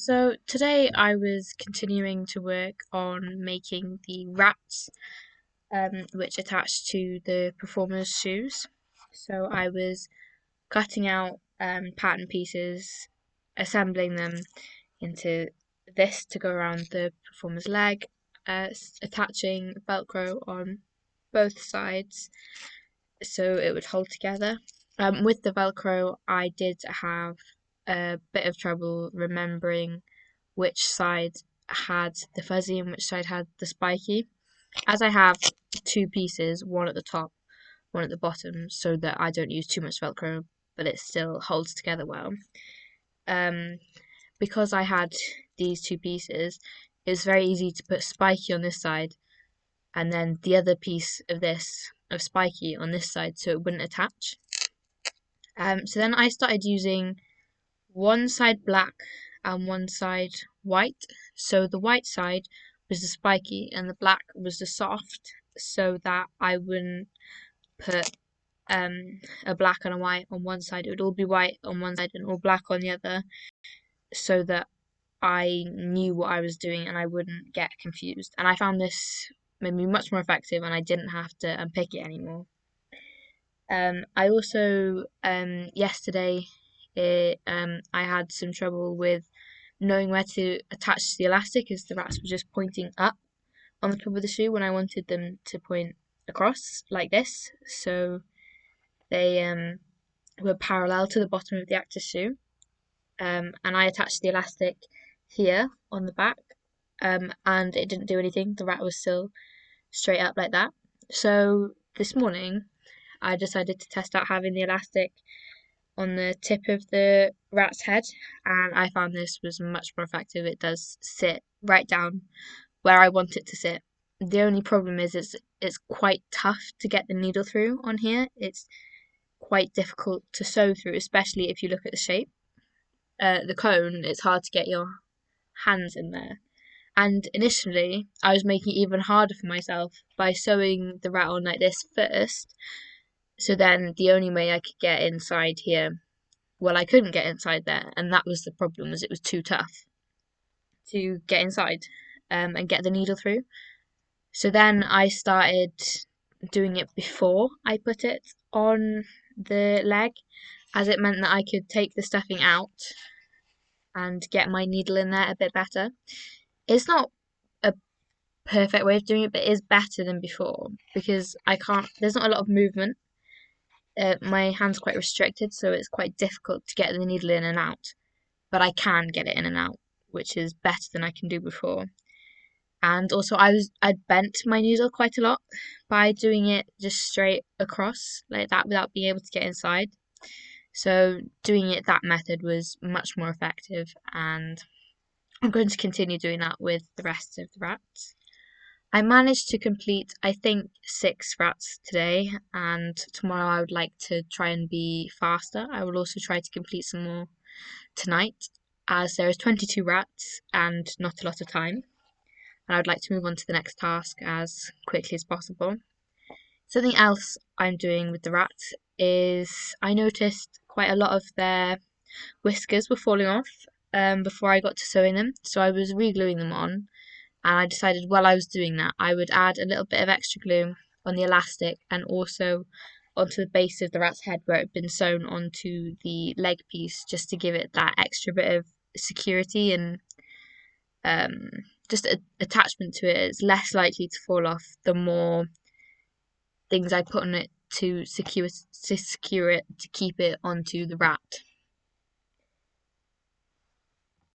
So today I was continuing to work on making the rats, which attach to the performers' shoes. So I was cutting out pattern pieces, assembling them into this to go around the performer's leg, attaching Velcro on both sides so it would hold together. With the Velcro, I did have a bit of trouble remembering which side had the fuzzy and which side had the spiky. As I have two pieces, one at the top, one at the bottom, so that I don't use too much Velcro, but it still holds together well. Um, because I had these two pieces, it was very easy to put spiky on this side and then the other piece of this of spiky on this side so it wouldn't attach. So then I started using one side black and one side white. So the white side was the spiky and the black was the soft, so that I wouldn't put a black and a white on one side. It would all be white on one side and all black on the other, so that I knew what I was doing and I wouldn't get confused. And I found this made me much more effective and I didn't have to unpick it anymore. I also yesterday I had some trouble with knowing where to attach the elastic, as the rats were just pointing up on the top of the shoe when I wanted them to point across like this. So they were parallel to the bottom of the actor's shoe. And I attached the elastic here on the back, and it didn't do anything. The rat was still straight up like that. So this morning I decided to test out having the elastic on the tip of the rat's head, and I found this was much more effective. It does sit right down where I want it to sit. The only problem is it's quite tough to get the needle through on here. It's quite difficult to sew through, especially if you look at the shape. The cone, it's hard to get your hands in there. And initially, I was making it even harder for myself by sewing the rat on like this first. So then the only way I could get inside here, well, I couldn't get inside there, and that was the problem, was it was too tough to get inside and get the needle through. So then I started doing it before I put it on the leg, as it meant that I could take the stuffing out and get my needle in there a bit better. It's not a perfect way of doing it, but it is better than before because there's not a lot of movement. My hand's quite restricted, so it's quite difficult to get the needle in and out, but I can get it in and out, which is better than I can do before. And also I'd bent my needle quite a lot by doing it just straight across like that without being able to get inside. So doing it that method was much more effective, and I'm going to continue doing that with the rest of the rats. I managed to complete, I think, 6 rats today, and tomorrow I would like to try and be faster. I will also try to complete some more tonight, as there is 22 rats and not a lot of time. And I would like to move on to the next task as quickly as possible. Something else I'm doing with the rats is I noticed quite a lot of their whiskers were falling off before I got to sewing them, so I was re-gluing them on, and I decided while I was doing that I would add a little bit of extra glue on the elastic and also onto the base of the rat's head where it had been sewn onto the leg piece, just to give it that extra bit of security and just attachment to it. It's less likely to fall off the more things I put on it to secure it, to keep it onto the rat.